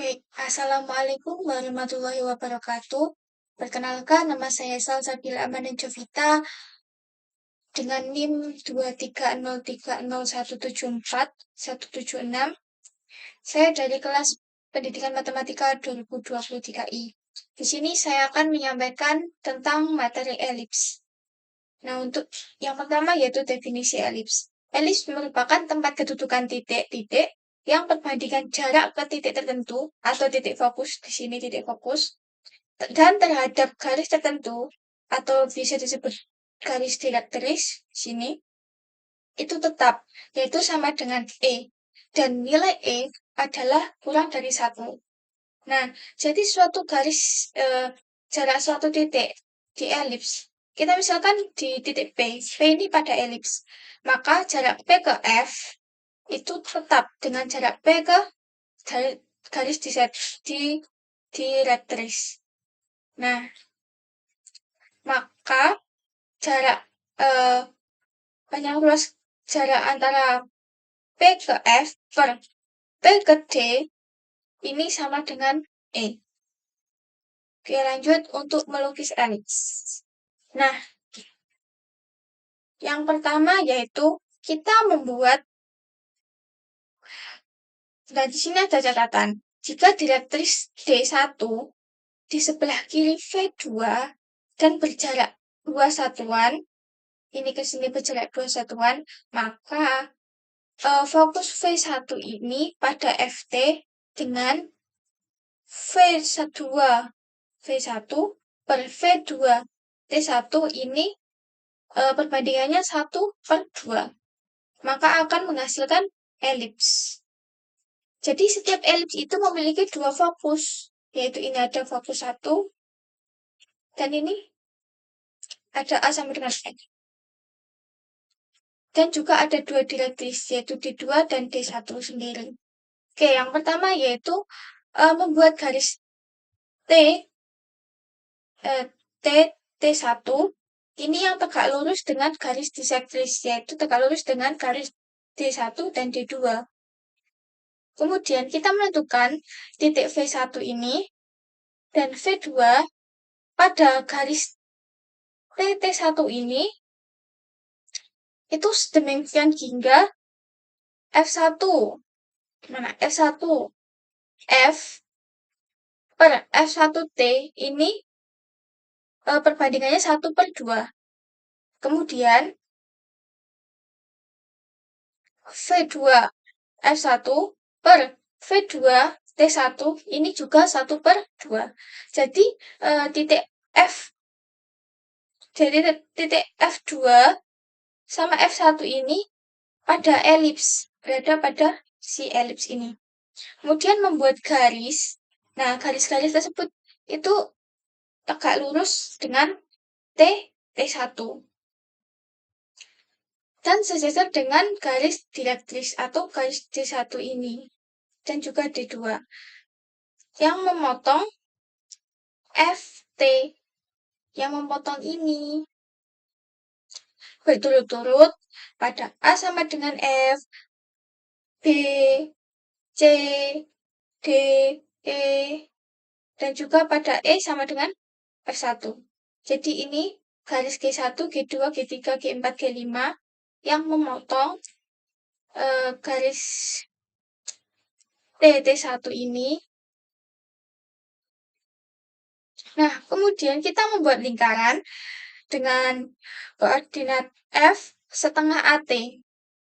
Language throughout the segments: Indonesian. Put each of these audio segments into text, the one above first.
Baik, Assalamualaikum warahmatullahi wabarakatuh. Perkenalkan, nama saya Salsabila Amanan Jovita dengan NIM 23030174176. Saya dari kelas Pendidikan Matematika 2023I. Di sini saya akan menyampaikan tentang materi elips. Nah, untuk yang pertama yaitu definisi elips. Elips merupakan tempat kedudukan titik-titik yang perbandingan jarak ke titik tertentu atau titik fokus, di sini titik fokus, dan terhadap garis tertentu atau bisa disebut garis direktris di sini itu tetap, yaitu sama dengan E. Dan nilai E adalah kurang dari 1. Nah, jadi suatu garis jarak suatu titik di elips. Kita misalkan di titik P ini pada elips. Maka jarak P ke F itu tetap dengan jarak P ke garis di direktris. Nah, maka jarak panjang luas jarak antara P ke F per P ke D ini sama dengan E. Oke, lanjut untuk melukis elips. Nah, yang pertama yaitu kita membuat, dan di sini ada catatan, jika direktris D1 di sebelah kiri V2 dan berjarak 2 satuan, ini ke sini berjarak 2 satuan, maka fokus V1 ini pada FT dengan V2 V1 per V2 T1 ini perbandingannya 1/2. Maka akan menghasilkan elips. Jadi setiap elips itu memiliki dua fokus, yaitu ini ada fokus 1 dan ini ada A sama dengan X. Dan juga ada dua direktris, yaitu D2 dan D1 sendiri. Oke, yang pertama yaitu membuat garis T T1 ini yang tegak lurus dengan garis disektris, yaitu tegak lurus dengan garis D1 dan D2. Kemudian kita menentukan titik V1 ini dan V2 pada garis T1 ini itu sedemikian hingga F1. Mana F1? F per F1T ini perbandingannya 1/2. Kemudian V2 F1 per V2 T1 ini juga 1/2. Jadi titik F jadi titik F2 sama F1 ini pada elips, berada pada si elips ini. Kemudian membuat garis. Nah, garis-garis tersebut itu tegak lurus dengan T1 dan sejajar dengan garis direktris atau garis D1 ini dan juga D2 yang memotong FT yang memotong ini berturut-turut pada A sama dengan F, B, C, D, E, dan juga pada E sama dengan F1. Jadi ini garis G1, G2, G3, G4, G5 yang memotong garis T1 ini. Nah, kemudian kita membuat lingkaran dengan koordinat F setengah AT.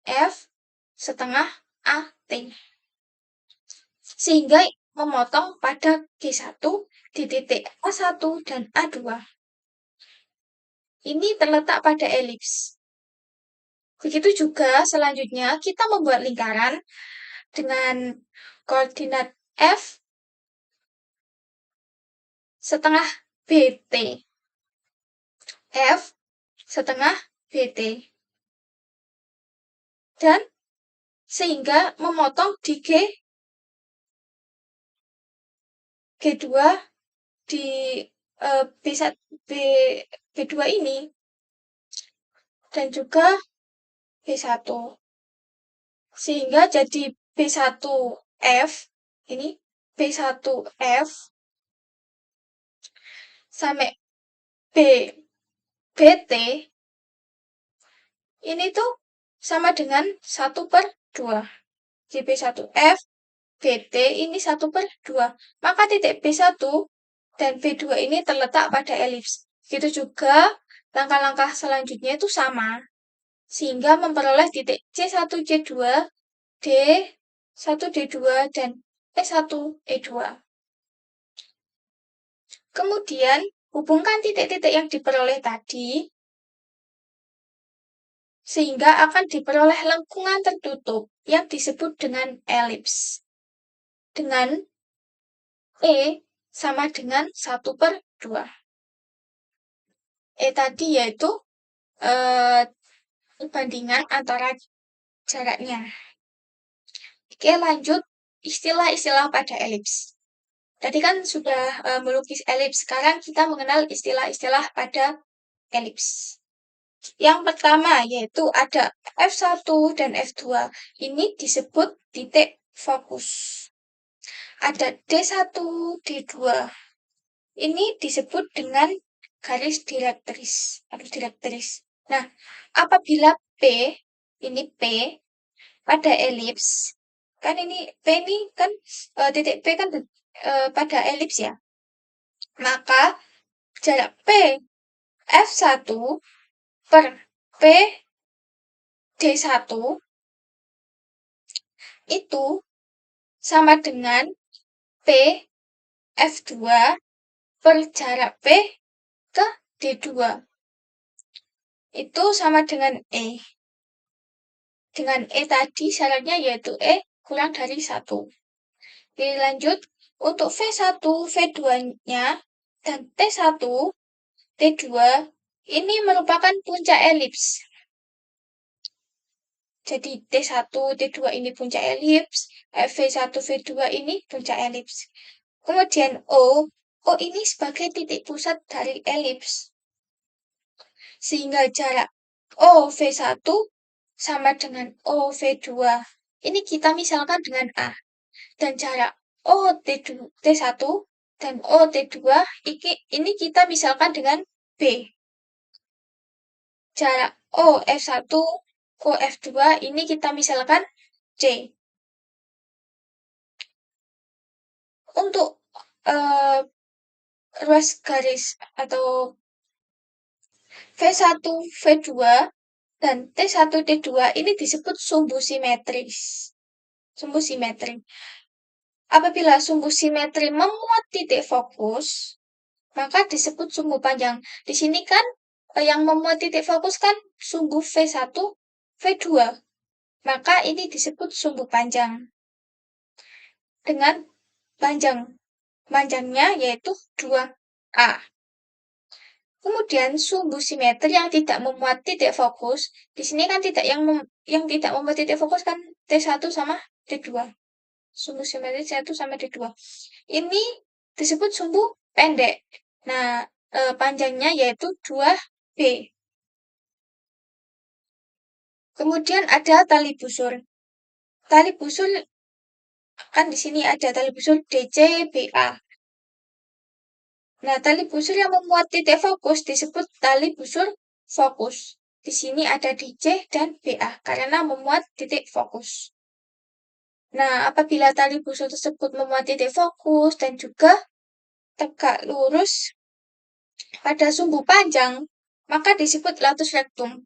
F setengah AT. Sehingga memotong pada G1 di titik A1 dan A2. Ini terletak pada elips. Begitu juga selanjutnya kita membuat lingkaran dengan koordinat F setengah BT. F setengah BT. Dan sehingga memotong di G2 di B2 ini dan juga B1. Sehingga jadi B1F ini B1F sampai BT ini tuh sama dengan 1/2. Di B1F, BT ini 1/2. Maka titik B1 dan B2 ini terletak pada elips. Begitu juga langkah-langkah selanjutnya itu sama. Sehingga memperoleh titik C1, C2, D1, D2, dan E1, E2. Kemudian, hubungkan titik-titik yang diperoleh tadi sehingga akan diperoleh lengkungan tertutup yang disebut dengan elips. Dengan E sama dengan 1/2. E tadi yaitu perbandingan antara jaraknya. Oke, lanjut istilah-istilah pada elips. Tadi kan sudah melukis elips, sekarang kita mengenal istilah-istilah pada elips. Yang pertama yaitu ada F1 dan F2. Ini disebut titik fokus. Ada D1, D2. Ini disebut dengan garis direktris atau direktris. Nah, apabila ini P pada elips, kan ini P ini kan titik P kan pada elips ya. Maka jarak P F1 per P D1 itu sama dengan P F2 per jarak P ke D2. Itu sama dengan E. Dengan E tadi syaratnya yaitu E kurang dari 1. Jadi lanjut, untuk V1, V2-nya, dan T1, T2, ini merupakan puncak elips. Jadi T1, T2 ini puncak elips, V1, V2 ini puncak elips. Kemudian O ini sebagai titik pusat dari elips. Sehingga jarak OV1 sama dengan OV2. Ini kita misalkan dengan A. Dan jarak OT1 dan OT2 ini kita misalkan dengan B. Jarak OF1, OF2 ini kita misalkan C. Untuk ruas garis atau V1, V2, dan T1, T2 ini disebut sumbu simetris. Sumbu simetri. Apabila sumbu simetri memuat titik fokus, maka disebut sumbu panjang. Di sini kan yang memuat titik fokus kan sumbu V1, V2. Maka ini disebut sumbu panjang. Dengan panjangnya yaitu 2A. Kemudian sumbu simetri yang tidak memuat titik fokus, di sini kan tidak yang tidak memuat titik fokus kan T1 sama T2. Sumbu simetri T1 sama T2. Ini disebut sumbu pendek. Nah, panjangnya yaitu 2B. Kemudian ada tali busur. Tali busur kan di sini ada tali busur DCBA. Nah, tali busur yang memuat titik fokus disebut tali busur fokus. Di sini ada DC dan BA karena memuat titik fokus. Nah, apabila tali busur tersebut memuat titik fokus dan juga tegak lurus pada sumbu panjang, maka disebut latus rectum.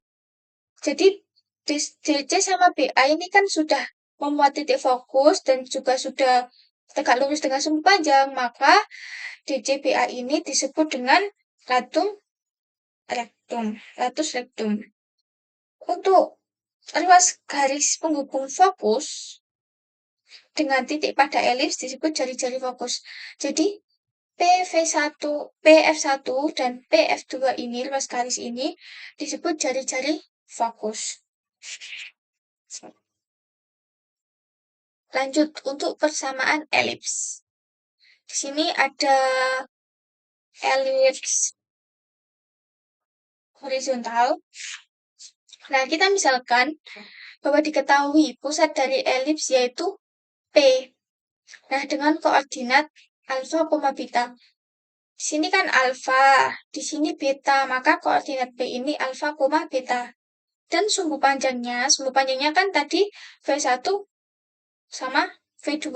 Jadi, DC sama BA ini kan sudah memuat titik fokus dan juga sudah tegak lurus dengan sumbu panjang, maka DCBA ini disebut dengan latus rectum. Untuk ruas garis penghubung fokus dengan titik pada elips disebut jari-jari fokus. Jadi PF1 dan PF2 ini, ruas garis ini disebut jari-jari fokus. Lanjut untuk persamaan elips. Di sini ada elips horizontal. Nah, kita misalkan bahwa diketahui pusat dari elips yaitu P. Nah, dengan koordinat alfa, beta. Di sini kan alfa, di sini beta, maka koordinat B ini alfa, beta. Dan sumbu panjangnya kan tadi V1 sama V2.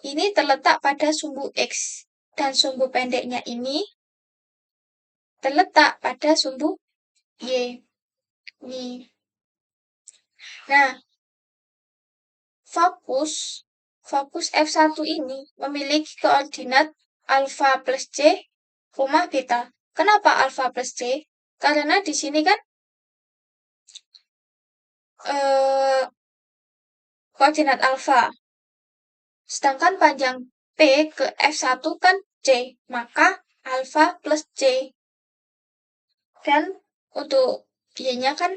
Ini terletak pada sumbu X. Dan sumbu pendeknya ini terletak pada sumbu Y. Nih. Nah, fokus F1 ini memiliki koordinat alfa plus C, beta. Kenapa alfa plus C? Karena di sini kan koordinat alfa. Sedangkan panjang P ke F1 kan C, maka alfa plus C. Dan untuk Y-nya kan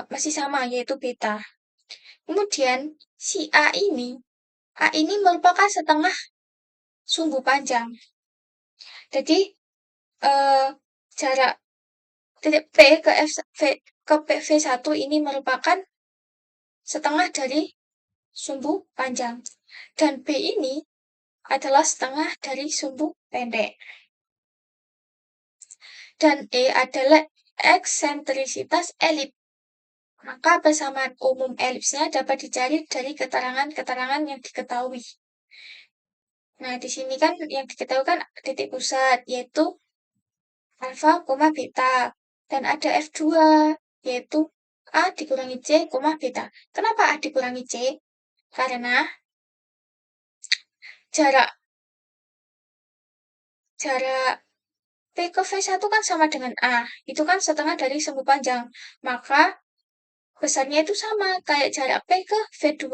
masih sama, yaitu beta. Kemudian si A ini merupakan setengah sumbu panjang. Jadi jarak titik P ke V1 ini merupakan setengah dari sumbu panjang. Dan B ini adalah setengah dari sumbu pendek. Dan E adalah eksentrisitas elips. Maka persamaan umum elipsnya dapat dicari dari keterangan-keterangan yang diketahui. Nah, di sini kan yang diketahui kan titik pusat, yaitu alfa, beta. Dan ada F2, yaitu A dikurangi C, beta. Kenapa A dikurangi C? Karena jarak P ke V1 kan sama dengan A. Itu kan setengah dari sumbu panjang. Maka besarnya itu sama, kayak jarak P ke V2.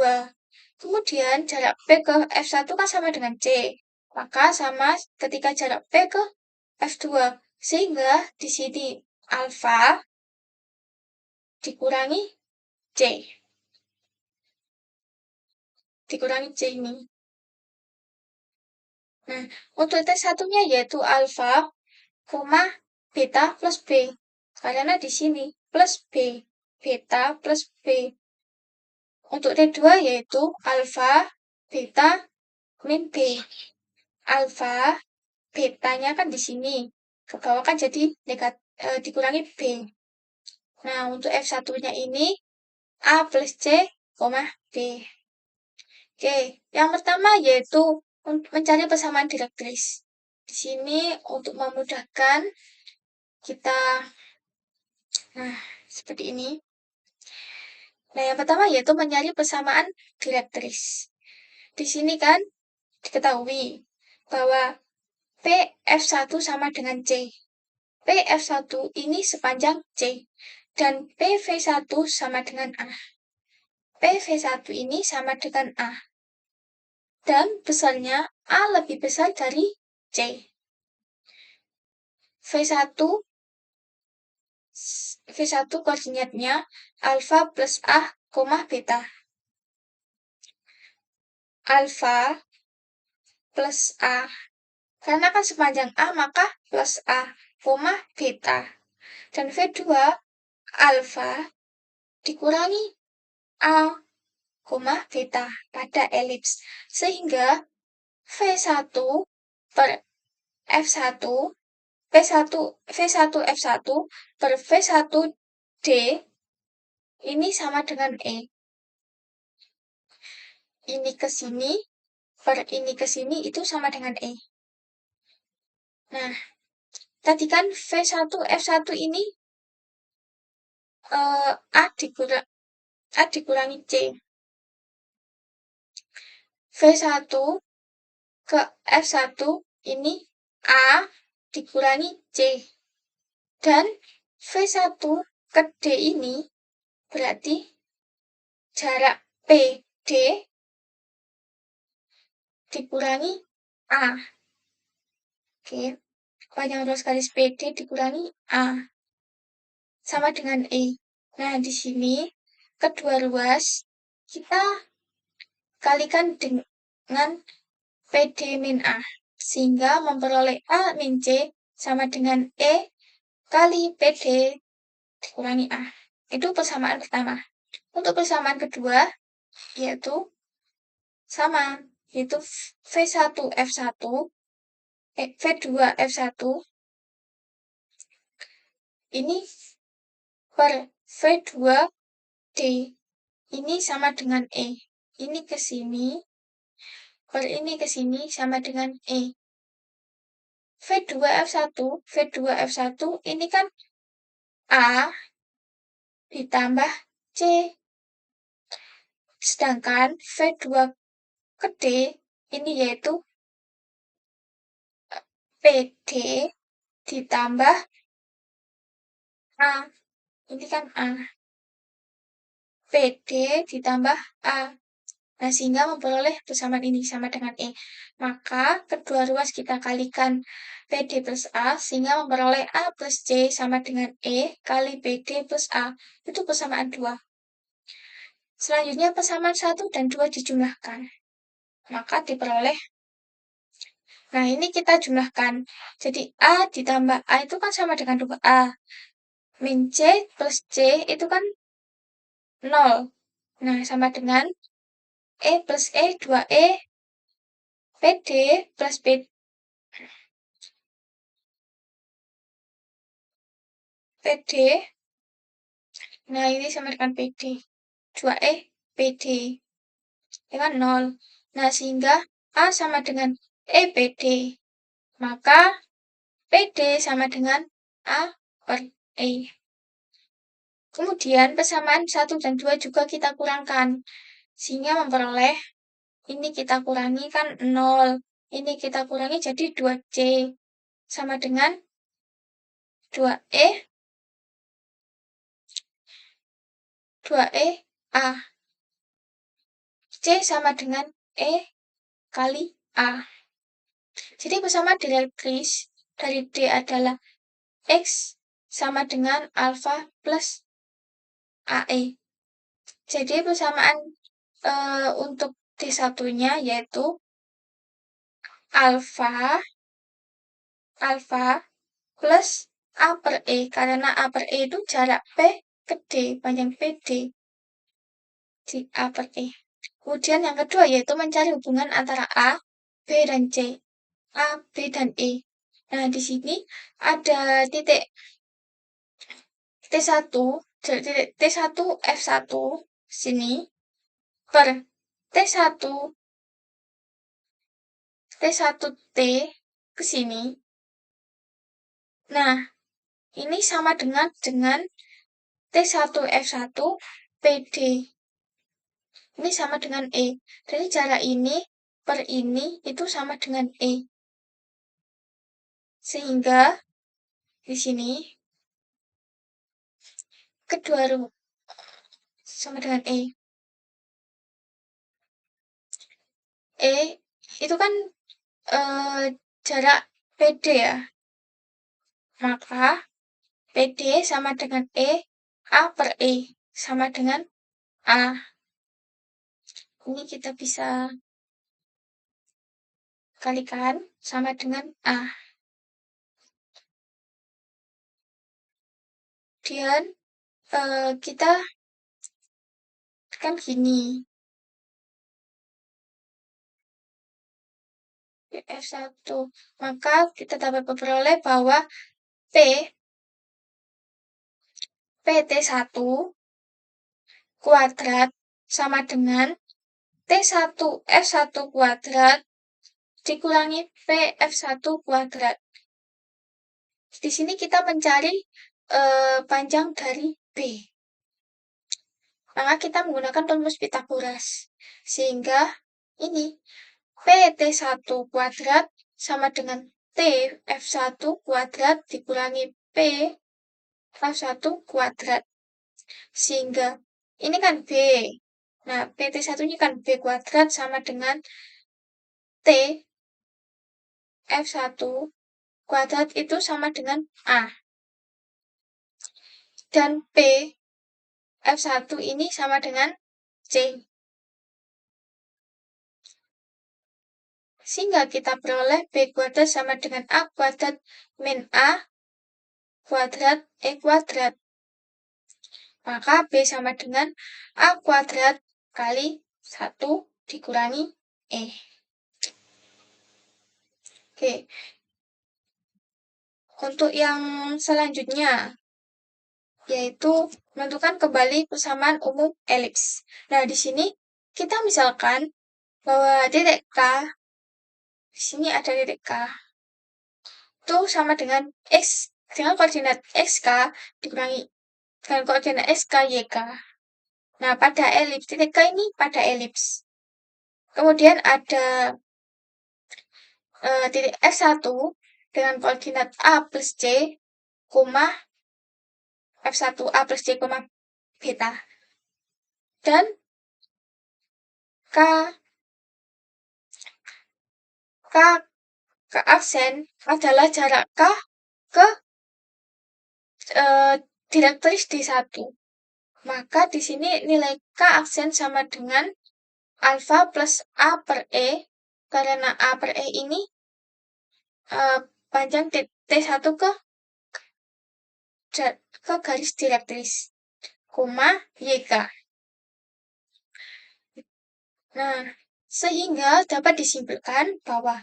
Kemudian jarak P ke F1 kan sama dengan C. Maka sama ketika jarak P ke F2. Sehingga di sini alfa dikurangi C. Dikurangi C ini. Nah, untuk T1-nya yaitu alfa, beta plus B. Karena di sini plus B. Beta plus B. Untuk T2 yaitu alfa, beta, min B. Alfa, betanya kan di sini. Ke bawah kan jadi dikurangi B. Nah, untuk F1-nya ini A plus C, B. Oke, yang pertama yaitu untuk mencari persamaan direktris. Di sini untuk memudahkan kita, nah seperti ini. Nah, yang pertama yaitu mencari persamaan direktris. Di sini kan diketahui bahwa PF1 sama dengan C. PF1 ini sepanjang C. Dan PV1 sama dengan A. PV1 ini sama dengan A. Dan besarnya A lebih besar dari C. V1 koordinatnya alfa plus A, beta. Alfa plus A. Karena kan sepanjang A, maka plus A, beta. Dan V2 alfa dikurangi A, beta pada elips. Sehingga V1 per F1, V1 F1 per V1 D ini sama dengan E. Ini ke sini, per ini ke sini itu sama dengan E. Nah, tadi kan V1 F1 ini A dikurangi C. V1 ke F1 ini A dikurangi C. Dan V1 ke D ini berarti jarak PD dikurangi A. Oke, panjang ruas garis PD dikurangi A. Sama dengan E. Nah, di sini kedua ruas kita kalikan dengan PD min A. Sehingga memperoleh A min C sama dengan E kali PD dikurangi A. Itu persamaan pertama. Untuk persamaan kedua, yaitu sama, yaitu V1F1, V2F1, ini per V2D, ini sama dengan E. Ini ke sini, per ini ke sini sama dengan E. V2F1 ini kan A ditambah C. Sedangkan V2 ke D ini yaitu PD ditambah A. Ini kan A. PD ditambah A. Nah, sehingga memperoleh persamaan ini sama dengan E. Maka, kedua ruas kita kalikan PD plus A, sehingga memperoleh A plus C sama dengan E kali PD plus A. Itu persamaan 2. Selanjutnya, persamaan 1 dan 2 dijumlahkan. Maka diperoleh. Nah, ini kita jumlahkan. Jadi, A ditambah A itu kan sama dengan 2A. Min C plus C itu kan 0. Nah, sama dengan E plus E, 2E, PD plus PD. Nah, ini sama dengan PD. 2E, PD. Ini kan 0. Nah, sehingga A sama dengan E, PD. Maka, PD sama dengan A per E. Kemudian, persamaan 1 dan 2 juga kita kurangkan. Sehingga memperoleh, ini kita kurangi kan 0. Ini kita kurangi jadi 2C. Sama dengan 2E 2E A. C sama dengan E kali A. Jadi persamaan direktris dari D adalah X sama dengan alfa plus AE. Jadi persamaan untuk D1-nya yaitu alfa plus A per E. Karena A per E itu jarak P ke D, panjang PD. Di A per E. Kemudian yang kedua yaitu mencari hubungan antara A, B, dan C. A, B, dan E. Nah, di sini ada titik T1, titik T1 F1 sini per T1 T ke sini. Nah, ini sama dengan T1 F1 PD. Ini sama dengan E. Jadi jarak ini per ini itu sama dengan E. Sehingga di sini kedua sama dengan E. E itu kan jarak PD ya. Maka PD sama dengan E, A per E sama dengan A. Ini kita bisa kalikan sama dengan A. Kemudian kita kan gini. F1. Maka kita dapat memperoleh bahwa PT1 kuadrat sama dengan T1 F1 kuadrat dikurangi PF1 kuadrat. Di sini kita mencari panjang dari B. Maka kita menggunakan rumus Pythagoras. Sehingga ini PT1 kuadrat sama dengan TF1 kuadrat dikurangi PF1 kuadrat. Sehingga ini kan B. Nah, PT1 ini kan B kuadrat sama dengan T F1 kuadrat itu sama dengan A. Dan P F1 ini sama dengan C. Sehingga kita peroleh B kuadrat sama dengan A kuadrat min A kuadrat E kuadrat. Maka B sama dengan A kuadrat kali 1 dikurangi E. Oke, untuk yang selanjutnya, yaitu menentukan kembali persamaan umum elips. Nah, di sini kita misalkan bahwa titik K, di sini ada titik K, itu sama dengan X, dengan koordinat XK dikurangi dengan koordinat XK, YK. Nah, pada elips, titik K ini pada elips. Kemudian ada titik F1 dengan koordinat A plus C, koma F1 A plus C, koma beta. Dan K, K, K aksen adalah jarak K ke direktris D1. Maka di sini nilai K aksen sama dengan alfa plus A per E, karena A per E ini panjang T1 ke garis direktris, koma YK. Nah, sehingga dapat disimpulkan bahwa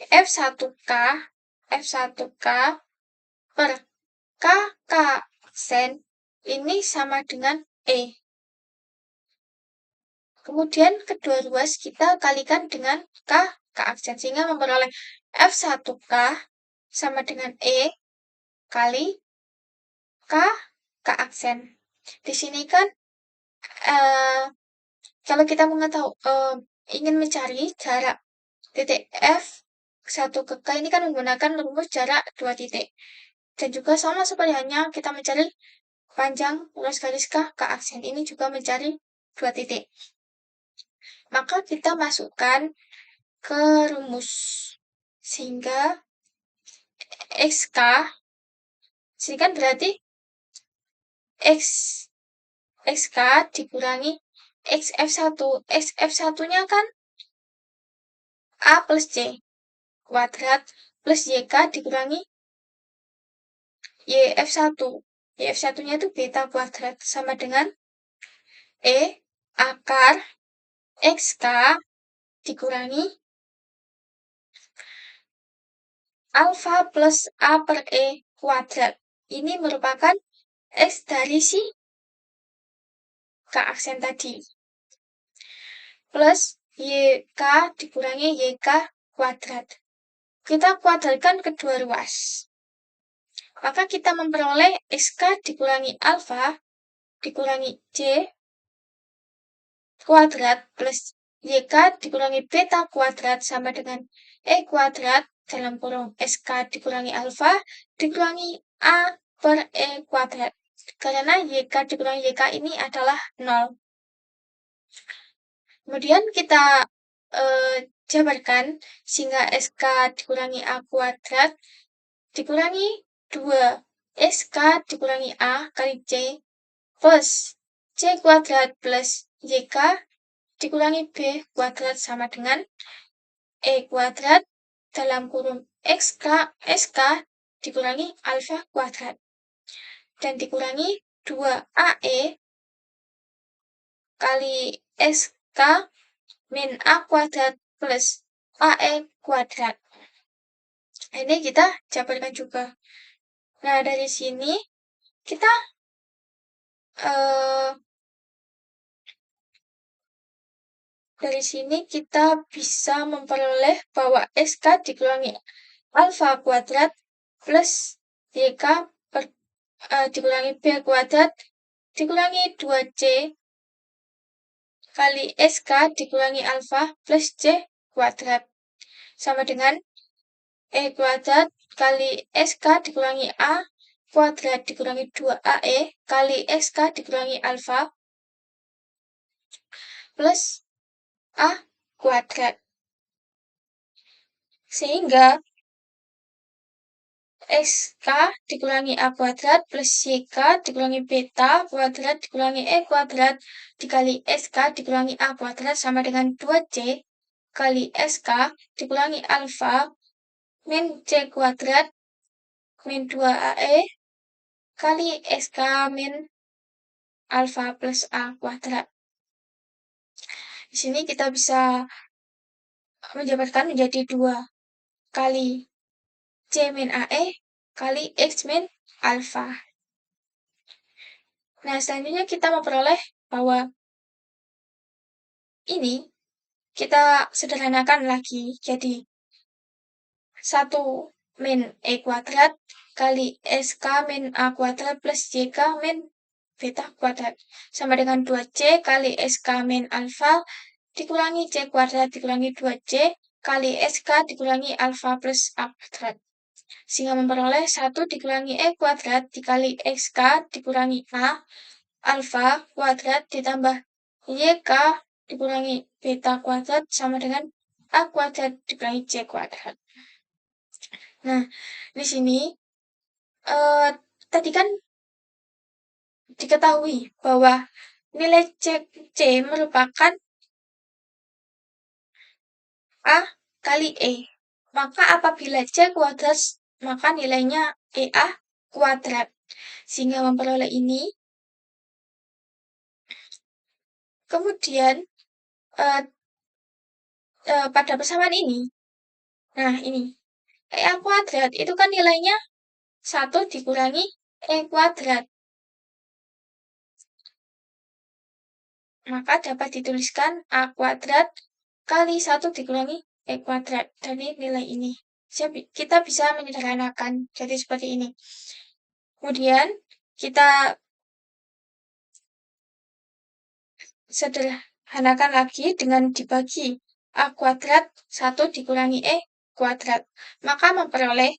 F1K per KK aksen ini sama dengan E. Kemudian kedua ruas kita kalikan dengan K aksen, sehingga memperoleh F1K sama dengan E kali K aksen. Di sini kan kalau kita ingin mencari jarak titik F1 ke K ini kan menggunakan rumus jarak 2 titik. Dan juga sama seperti halnya kita mencari panjang ruas garis K aksen ini juga mencari 2 titik. Maka kita masukkan ke rumus. Sehingga XK, sini kan berarti XK dikurangi XF1. XF1-nya kan A plus C kuadrat plus YK dikurangi YF1. YF1-nya itu beta kuadrat sama dengan E akar XK dikurangi alfa plus A per E kuadrat. Ini merupakan X dari si K aksen tadi. Plus YK dikurangi YK kuadrat. Kita kuadratkan kedua ruas. Maka kita memperoleh XK dikurangi alfa dikurangi C kuadrat plus YK dikurangi beta kuadrat sama dengan E kuadrat dalam kurung SK dikurangi alfa dikurangi A per E kuadrat. Karena YK dikurangi YK ini adalah 0. Kemudian kita jabarkan sehingga SK dikurangi A kuadrat dikurangi 2 SK dikurangi A kali C plus C kuadrat plus YK dikurangi B kuadrat sama dengan E kuadrat dalam kurung SK dikurangi alfa kuadrat. Dan dikurangi 2AE kali SK min A kuadrat plus AE kuadrat. Ini kita jabarkan juga. Nah, dari sini kita bisa memperoleh bahwa SK dikurangi alfa kuadrat plus YK dikurangi B kuadrat dikurangi 2C kali SK dikurangi alfa plus C kuadrat sama dengan E kuadrat kali SK dikurangi A kuadrat dikurangi 2AE kali SK dikurangi alfa plus A kuadrat. Sehingga XK dikurangi A kuadrat plus YK dikurangi beta kuadrat dikurangi E kuadrat dikali SK dikurangi A kuadrat sama dengan 2C kali SK dikurangi alfa min C kuadrat min 2AE kali SK min alfa plus A kuadrat. Di sini kita bisa menjabarkan menjadi 2 kali C min AE kali X min alfa. Nah, selanjutnya kita memperoleh bahwa ini kita sederhanakan lagi. Jadi, 1 min E kuadrat kali SK min A kuadrat plus JK min beta kuadrat. Sama dengan 2C kali SK min alfa dikurangi C kuadrat dikurangi 2C kali SK dikurangi alfa plus A kuadrat. Sehingga memperoleh 1 dikurangi E kuadrat dikali XK dikurangi A alfa kuadrat ditambah YK dikurangi beta kuadrat sama dengan A kuadrat dikurangi C kuadrat. Nah, di sini tadi kan diketahui bahwa nilai C merupakan A kali E. Maka apabila C kuadrat, maka nilainya EA kuadrat. Sehingga memperoleh ini. Kemudian, pada persamaan ini, nah ini, EA kuadrat itu kan nilainya 1 dikurangi E kuadrat. Maka dapat dituliskan A kuadrat kali 1 dikurangi E kuadrat dari nilai ini. Kita bisa menyederhanakan jadi seperti ini. Kemudian kita sederhanakan lagi dengan dibagi A kuadrat 1 dikurangi E kuadrat. Maka memperoleh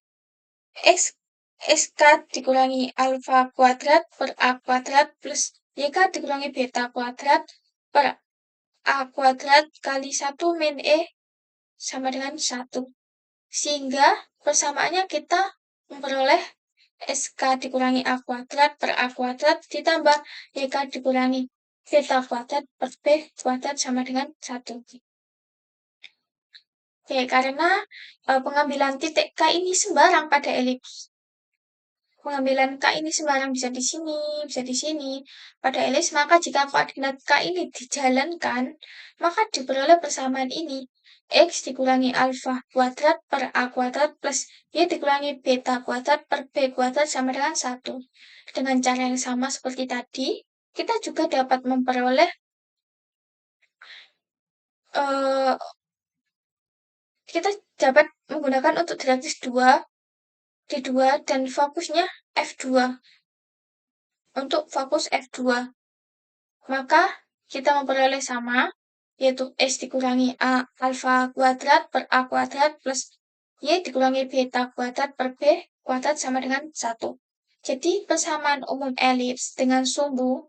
SK dikurangi alfa kuadrat per A kuadrat plus YK dikurangi beta kuadrat per A kuadrat kali 1 min E sama dengan 1. Sehingga persamaannya kita memperoleh SK dikurangi A kuadrat per A kuadrat ditambah YK dikurangi beta kuadrat per B kuadrat sama dengan 1. Oke, karena pengambilan titik K ini sembarang pada elips. Pengambilan K ini sembarang bisa di sini, bisa di sini. Pada elips, maka jika koordinat K ini dijalankan, maka diperoleh persamaan ini. X dikurangi alfa kuadrat per A kuadrat plus Y dikurangi beta kuadrat per B kuadrat sama dengan 1. Dengan cara yang sama seperti tadi, kita juga dapat memperoleh kita dapat menggunakan untuk direktis 2, D2 dan fokusnya F2. Untuk fokus F2. Maka kita memperoleh sama, yaitu S dikurangi A alfa kuadrat per A kuadrat plus Y dikurangi beta kuadrat per B kuadrat sama dengan 1. Jadi persamaan umum elips dengan sumbu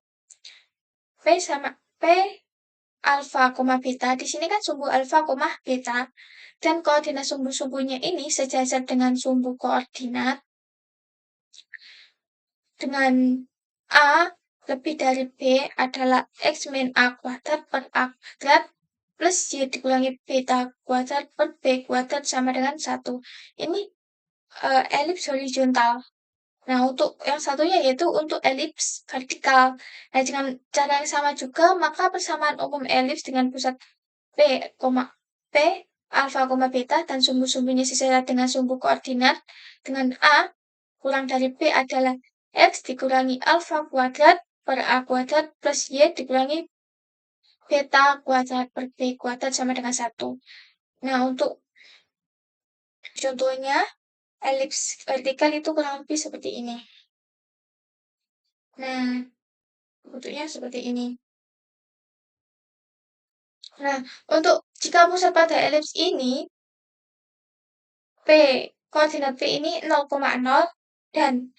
P sama P alfa, beta. Di sini kan sumbu alfa, beta. Dan koordinat sumbu-sumbunya ini sejajar dengan sumbu koordinat dengan A lebih dari B adalah X min A kuadrat per A kuadrat plus Y dikurangi beta kuadrat per B kuadrat sama dengan 1. Ini elips horizontal. Nah, untuk yang satunya yaitu untuk elips vertikal. Nah, dengan cara yang sama juga, maka persamaan umum elips dengan pusat P, P, alfa, beta, dan sumbu-sumbunya sejajar dengan sumbu koordinat dengan A kurang dari B adalah X dikurangi alfa kuadrat per A kuadrat plus Y dikurangi beta kuadrat per B kuadrat sama dengan 1. Nah, untuk contohnya, elips vertikal itu kurang lebih seperti ini. Nah, bentuknya seperti ini. Nah, untuk jika pusat pada elips ini, P, koordinat P ini 0,0 dan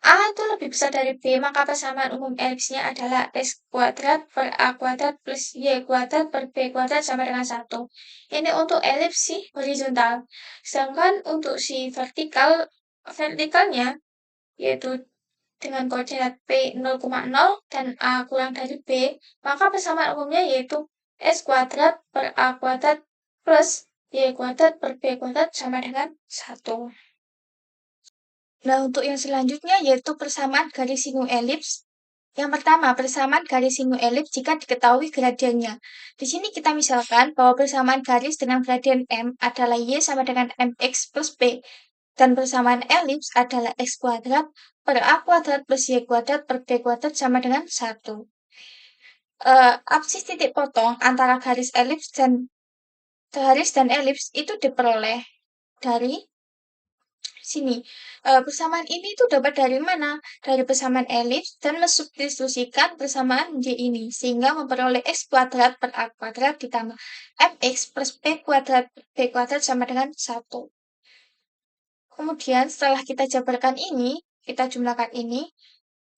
A itu lebih besar dari B, maka persamaan umum elipsnya adalah S kuadrat per A kuadrat plus Y kuadrat per B kuadrat sama dengan 1. Ini untuk elips si horizontal. Sedangkan untuk si vertikalnya, yaitu dengan koordinat P 0,0 dan A kurang dari B, maka persamaan umumnya yaitu S kuadrat per A kuadrat plus Y kuadrat per B kuadrat sama dengan 1. Nah, untuk yang selanjutnya yaitu persamaan garis sinuelips Yang pertama, persamaan garis singgung elips jika diketahui gradiennya. Di sini kita misalkan bahwa persamaan garis dengan gradien M adalah Y sama dengan MX plus B. Dan persamaan elips adalah X kuadrat per A kuadrat plus Y kuadrat per B kuadrat sama dengan 1. Absis titik potong antara garis dan elips itu diperoleh dari sini. Persamaan ini itu dapat dari mana? Dari persamaan elips dan mensubstitusikan persamaan Y ini. Sehingga memperoleh X kuadrat per A kuadrat ditambah MX plus B kuadrat sama dengan 1. Kemudian setelah kita jabarkan ini, kita jumlahkan ini,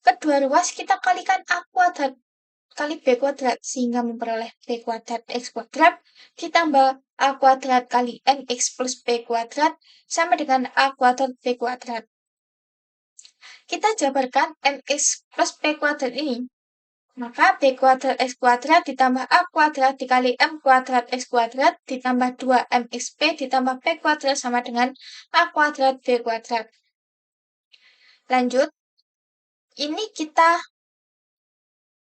kedua ruas kita kalikan A kuadrat kali B kuadrat sehingga memperoleh B kuadrat X kuadrat ditambah A kuadrat kali MX plus B kuadrat sama dengan A kuadrat B kuadrat. Kita jabarkan MX plus B kuadrat ini. Maka B kuadrat X kuadrat ditambah A kuadrat dikali M kuadrat X kuadrat ditambah 2MXB ditambah B kuadrat sama dengan A kuadrat B kuadrat. Lanjut, ini kita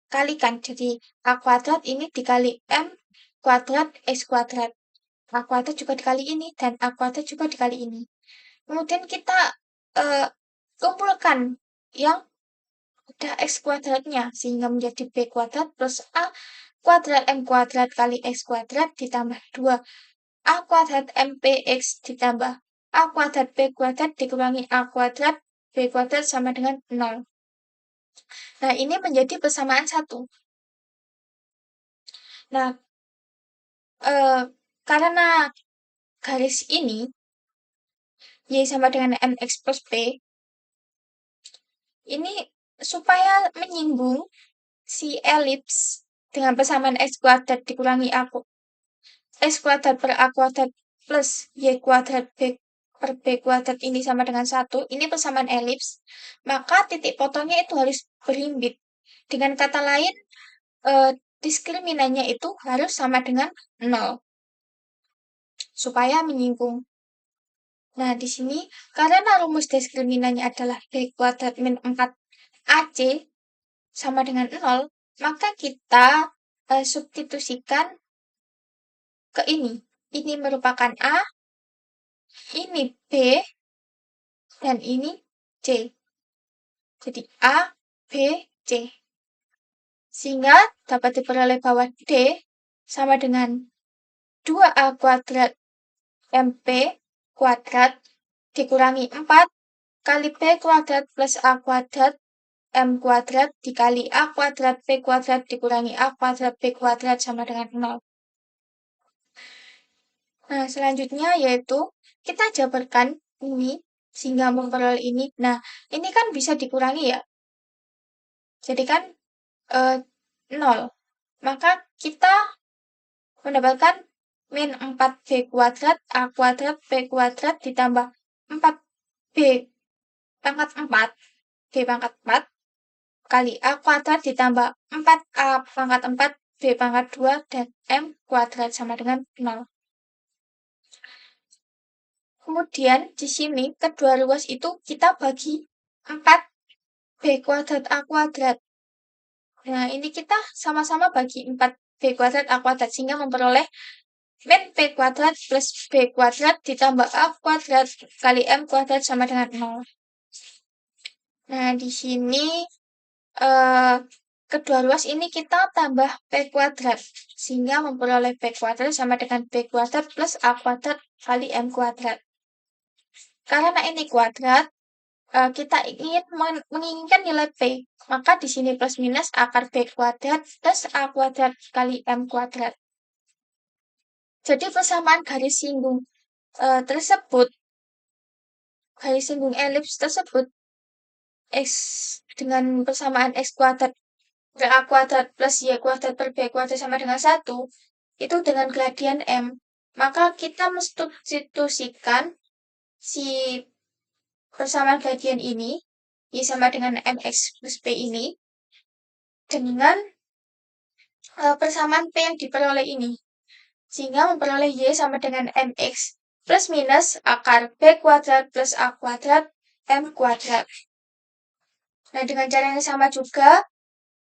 kalikan. Jadi A kuadrat ini dikali M kuadrat X kuadrat. A kuadrat juga dikali ini dan A kuadrat juga dikali ini. Kemudian kita kumpulkan yang ada X kuadratnya sehingga menjadi B kuadrat plus A kuadrat M kuadrat kali X kuadrat ditambah 2 A kuadrat MPX ditambah A kuadrat B kuadrat dikurangi A kuadrat B kuadrat sama dengan 0. Nah, ini menjadi persamaan 1. Nah, karena garis ini Y sama dengan MX plus B, ini supaya menyinggung si elips dengan persamaan X kuadrat dikurangi X kuadrat per A kuadrat plus Y kuadrat B per B kuadrat ini sama dengan 1, ini persamaan elips, maka titik potongnya itu harus berhimpit. Dengan kata lain, diskriminannya itu harus sama dengan 0. Supaya menyinggung. Nah, di sini, karena rumus diskriminannya adalah B kuadrat min 4AC sama dengan 0, maka kita substitusikan ke ini. Ini merupakan A, ini B, dan ini C. Jadi A, B, C. Sehingga dapat diperoleh bahwa D sama dengan 2A kuadrat MP kuadrat dikurangi 4 kali B kuadrat plus A kuadrat M kuadrat dikali A kuadrat B kuadrat dikurangi A kuadrat B kuadrat sama dengan 0. Nah, selanjutnya yaitu kita jabarkan ini sehingga memperoleh ini. Nah, ini kan bisa dikurangi ya. Jadi kan 0. Maka kita mendapatkan min 4B kuadrat A kuadrat B kuadrat ditambah 4B pangkat 4 B pangkat 4 kali A kuadrat ditambah 4A pangkat 4 B pangkat 2 dan M kuadrat sama dengan 0. Kemudian di sini kedua ruas itu kita bagi 4 B kuadrat A kuadrat. Nah, ini kita sama-sama bagi 4 B kuadrat A kuadrat sehingga memperoleh min B kuadrat plus B kuadrat ditambah A kuadrat kali M kuadrat sama dengan 0. Nah, di sini kedua ruas ini kita tambah B kuadrat sehingga memperoleh B kuadrat sama dengan B kuadrat plus A kuadrat kali M kuadrat. Karena ini kuadrat, kita menginginkan nilai P, maka di sini plus minus akar B kuadrat plus A kuadrat kali M kuadrat. Jadi persamaan garis singgung tersebut, garis singgung elips tersebut, X dengan persamaan X kuadrat per A kuadrat plus Y kuadrat per B kuadrat sama dengan 1, itu dengan gradien M. Maka kita mensubstitusikan si persamaan gradien ini, Y sama dengan MX plus B ini, dengan persamaan P yang diperoleh ini. Sehingga memperoleh Y sama dengan MX plus minus akar B kuadrat plus A kuadrat M kuadrat. Nah, dengan cara yang sama juga,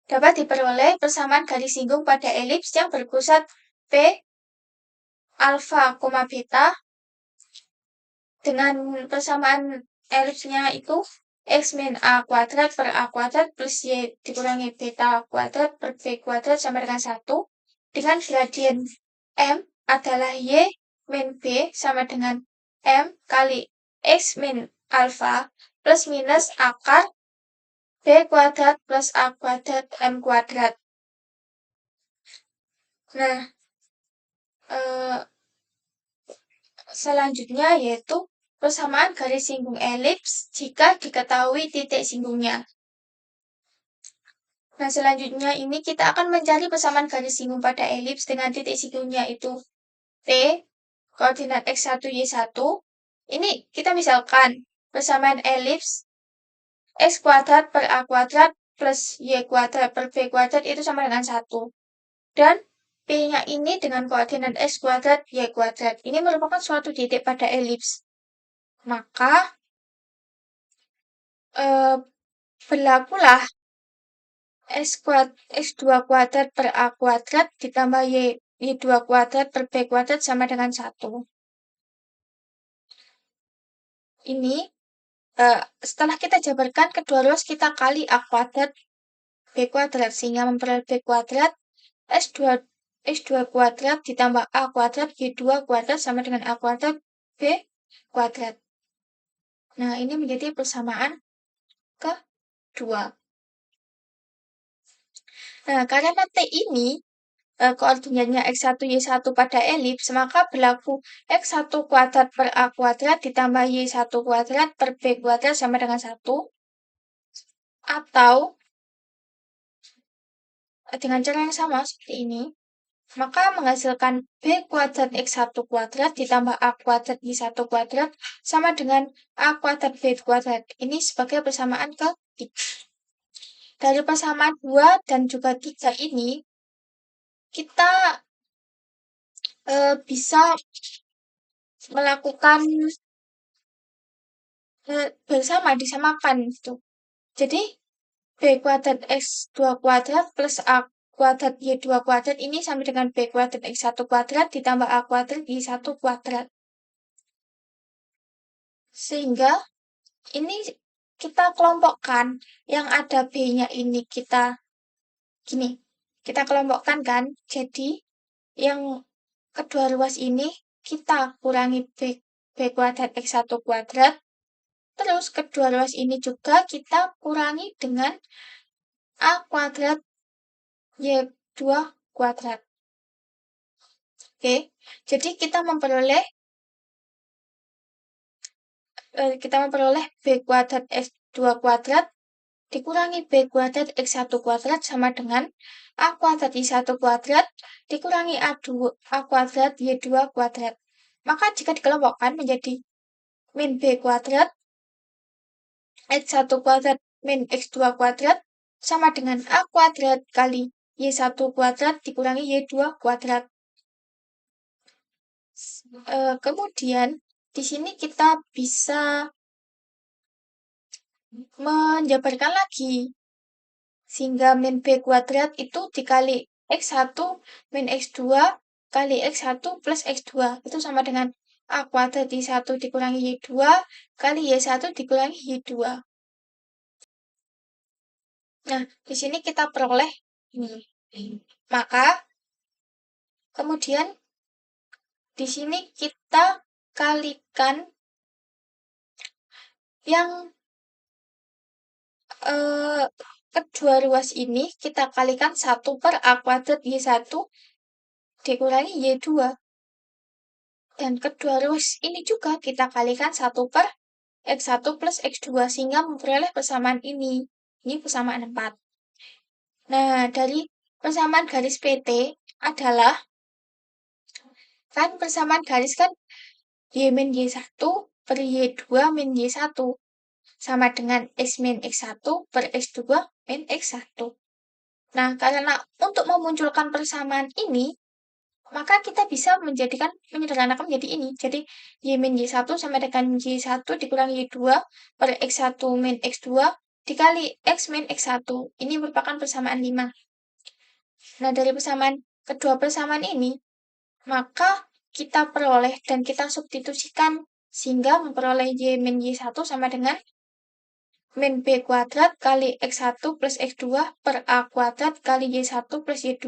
dapat diperoleh persamaan garis singgung pada elips yang berpusat P alfa, beta dengan persamaan elipsnya itu x min a kuadrat per a kuadrat plus y dikurangi beta kuadrat per b kuadrat sama dengan 1 dengan gradien m adalah y min b sama dengan m kali x min alfa plus minus akar b kuadrat plus a kuadrat m kuadrat. Nah, selanjutnya yaitu persamaan garis singgung elips jika diketahui titik singgungnya. Nah, selanjutnya ini kita akan mencari persamaan garis singgung pada elips dengan titik singgungnya itu P, koordinat X1, Y1. Ini kita misalkan persamaan elips X kuadrat per A kuadrat plus Y kuadrat per B kuadrat itu sama dengan 1. Dan P-nya ini dengan koordinat X kuadrat, Y kuadrat. Ini merupakan suatu titik pada elips. Maka, berlakulah X2 kuadrat per A kuadrat ditambah Y2 kuadrat per B kuadrat sama dengan 1. Ini, setelah kita jabarkan kedua ruas kita kali A kuadrat B kuadrat sehingga memperoleh B kuadrat X2 kuadrat ditambah A kuadrat Y2 kuadrat sama dengan A kuadrat B kuadrat. Nah, ini menjadi persamaan kedua. Nah, karena T ini koordinatnya X1, Y1 pada elips, maka berlaku X1 kuadrat per A kuadrat ditambah Y1 kuadrat per B kuadrat sama dengan 1. Atau dengan cara yang sama seperti ini, maka menghasilkan B kuadrat X1 kuadrat ditambah A kuadrat Y1 kuadrat sama dengan A kuadrat B kuadrat. Ini sebagai persamaan ketiga. Dari persamaan 2 dan juga 3 ini, kita bisa melakukan bersama disamakan gitu. Jadi B kuadrat X2 kuadrat plus A kuadrat Y2 kuadrat ini sama dengan B kuadrat X1 kuadrat ditambah A kuadrat Y1 kuadrat. Sehingga ini kita kelompokkan yang ada B-nya ini kita gini. Kita kelompokkan kan. Jadi yang kedua ruas ini kita kurangi B kuadrat X1 kuadrat. Terus kedua ruas ini juga kita kurangi dengan A kuadrat Y2 kuadrat. Oke, jadi kita memperoleh B kuadrat X2 kuadrat dikurangi B kuadrat X1 kuadrat sama dengan A kuadrat Y1 kuadrat dikurangi A kuadrat Y2 kuadrat. Maka jika dikelompokkan menjadi min B kuadrat X1 kuadrat min X2 kuadrat sama dengan A kuadrat kali Y1 kuadrat dikurangi Y2 kuadrat. Kemudian di sini kita bisa menjabarkan lagi sehingga min B kuadrat itu dikali X1 min X2 kali X1 plus X2 itu sama dengan A kuadrat Y1 dikurangi Y2 kali Y1 dikurangi Y2. Nah, di sini kita peroleh ini. Maka kemudian di sini kita kalikan yang kedua ruas ini kita kalikan 1 per A kuadrat Y1 dikurangi Y2. Dan kedua ruas ini juga kita kalikan 1 per X1 plus X2 sehingga memperoleh persamaan ini. Ini persamaan 4. Nah, dari persamaan garis PT adalah kan persamaan garis kan Y min Y1 per Y2 min Y1 sama dengan X min X1 per X2 min X1. Nah, karena untuk memunculkan persamaan ini, maka kita bisa menyederhanakan menjadi ini. Jadi, Y min Y1 sama dengan Y1 dikurangi Y2 per X1 min X2 dikali X min X1. Ini merupakan persamaan 5. Nah, dari kedua persamaan ini, maka kita peroleh dan kita substitusikan sehingga memperoleh Y min Y1 sama dengan min B kuadrat kali X1 plus X2 per A kuadrat kali Y1 plus Y2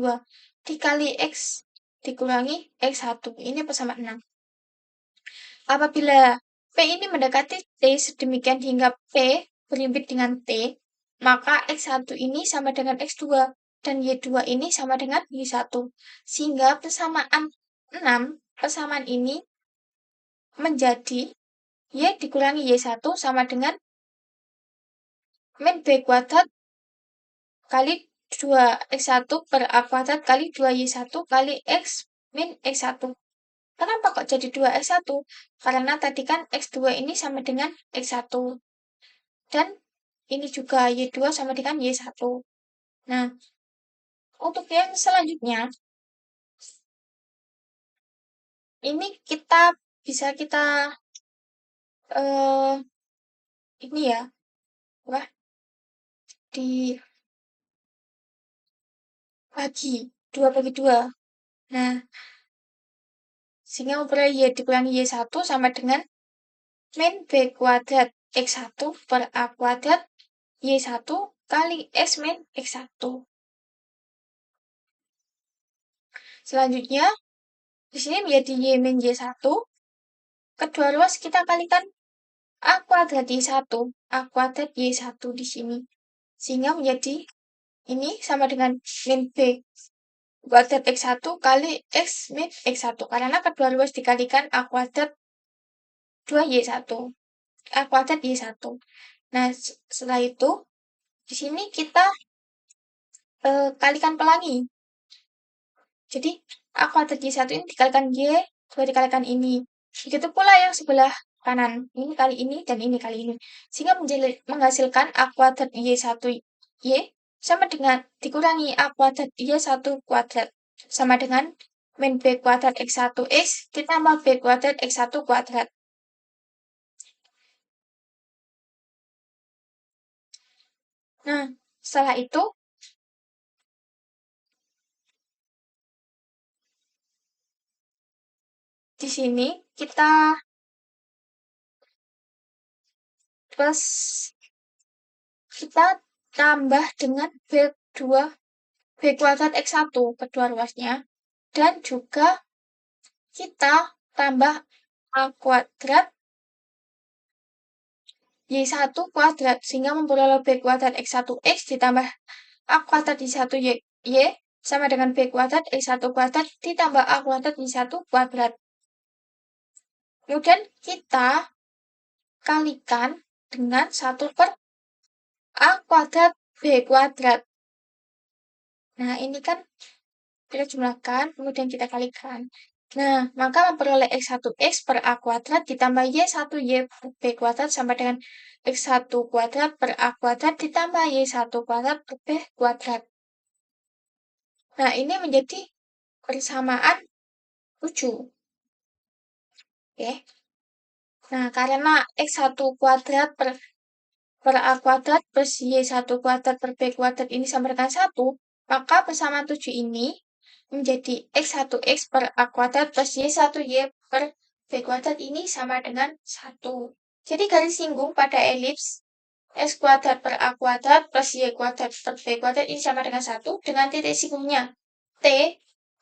dikali X dikurangi X1. Ini persamaan 6. Apabila P ini mendekati T sedemikian hingga P berlimpit dengan T, maka X1 ini sama dengan X2 dan Y2 ini sama dengan Y1. Sehingga persamaan ini menjadi Y dikurangi Y1 sama dengan min B kuadrat kali 2X1 per A kuadrat kali 2Y1 kali X min X1. Kenapa kok jadi 2X1? Karena tadi kan X2 ini sama dengan X1. Dan ini juga Y2 sama dengan Y1. Nah, untuk yang selanjutnya, ini bisa kita ini ya, wah, dibagi 2 bagi 2. Nah, sehingga memperoleh Y dikurangi Y1 sama dengan min B kuadrat X1 per A kuadrat Y1 kali X min X1. Selanjutnya, di sini menjadi Y min Y1. Kedua ruas kita kalikan A kuadrat Y1, A kuadrat Y1 di sini. Sehingga menjadi ini sama dengan min B kuadrat X1 kali X min X1. Karena kedua ruas dikalikan A kuadrat 2Y1. A kuadrat Y1. Nah, setelah itu, di sini kita kalikan pelangi. Jadi, A kuadrat Y1 ini dikalikan Y, 2 dikalikan ini. Begitu pula yang sebelah kanan. Ini kali ini dan ini kali ini. Sehingga menghasilkan A kuadrat Y1 Y sama dengan dikurangi A kuadrat Y1 kuadrat. Sama dengan min B kuadrat X1 X ditambah B kuadrat X1 kuadrat. Nah, setelah itu, di sini kita tambah dengan B kuadrat X1 kedua ruasnya. Dan juga kita tambah A kuadrat Y1 kuadrat. Sehingga memperoleh B kuadrat X1 X ditambah A kuadrat Y1 Y sama dengan B kuadrat X1 kuadrat ditambah A kuadrat Y1 kuadrat. Kemudian kita kalikan dengan 1 per A kuadrat B kuadrat. Nah, ini kan kita jumlahkan, kemudian kita kalikan. Nah, maka memperoleh X1X per A kuadrat ditambah Y1Y per B kuadrat sama dengan X1 kuadrat per A kuadrat ditambah Y1 kuadrat per B kuadrat. Nah, ini menjadi persamaan 7. Oke. Nah, karena X1 kuadrat per A kuadrat plus Y1 kuadrat per B kuadrat ini sama dengan 1, maka persamaan 7 ini menjadi X1X per A kuadrat plus Y1Y per B kuadrat ini sama dengan 1. Jadi garis singgung pada elips X kuadrat per A kuadrat plus Y kuadrat per B kuadrat ini sama dengan 1 dengan titik singgungnya. T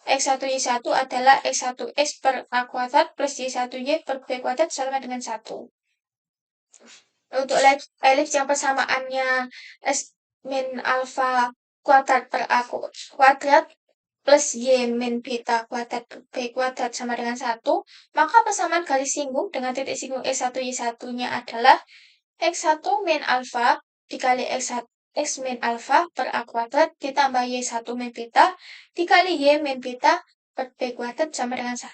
X1Y1 adalah X1X per A kuadrat plus Y1Y per B kuadrat sama dengan 1. Untuk elips yang persamaannya S min alfa kuadrat per A kuadrat plus Y min beta kuadrat per B kuadrat sama dengan 1, maka persamaan garis singgung dengan titik singgung X1 Y1-nya adalah X1 min alfa dikali X min alfa per A kuadrat ditambah Y1 min beta dikali Y min beta per B kuadrat sama dengan 1.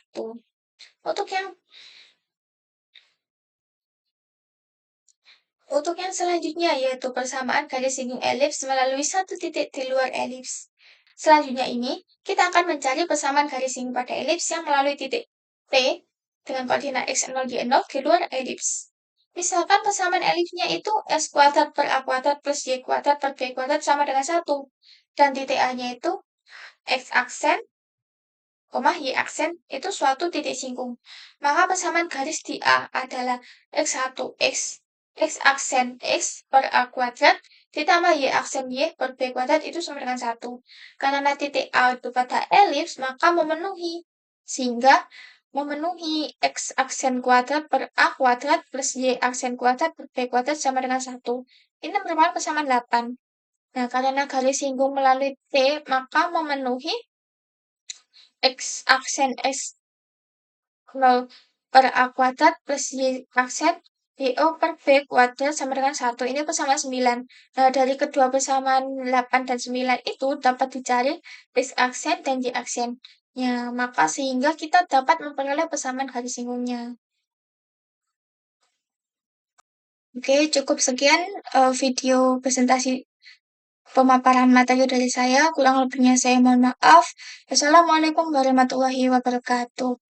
Untuk yang selanjutnya yaitu persamaan garis singgung elips melalui satu titik di luar elips. Selanjutnya ini, kita akan mencari persamaan garis singgung pada elips yang melalui titik P dengan koordinat X0, Y0 di luar elips. Misalkan persamaan elipsnya itu X kuadrat per A kuadrat plus Y kuadrat per B kuadrat sama dengan 1. Dan titik A-nya itu X aksen, Y aksen itu suatu titik singgung. Maka persamaan garis di A adalah X1 X aksen X per A kuadrat ditambah Y aksen Y per B kuadrat itu sama dengan 1. Karena titik A itu pada elips, maka memenuhi. Sehingga memenuhi X aksen kuadrat per A kuadrat plus Y aksen kuadrat per B kuadrat sama dengan 1. Ini merupakan persamaan 8. Nah, karena garis singgung melalui T, maka memenuhi X aksen X 0 per A kuadrat plus Y aksen YO per B kuadrat sama dengan 1. Ini persamaan 9. Nah, dari kedua persamaan 8 dan 9 itu dapat dicari X aksen dan Y aksen. Ya, maka sehingga kita dapat memperoleh persamaan garis singgungnya. Oke, cukup sekian video presentasi pemaparan materi dari saya. Kurang lebihnya saya mohon maaf. Wassalamualaikum warahmatullahi wabarakatuh.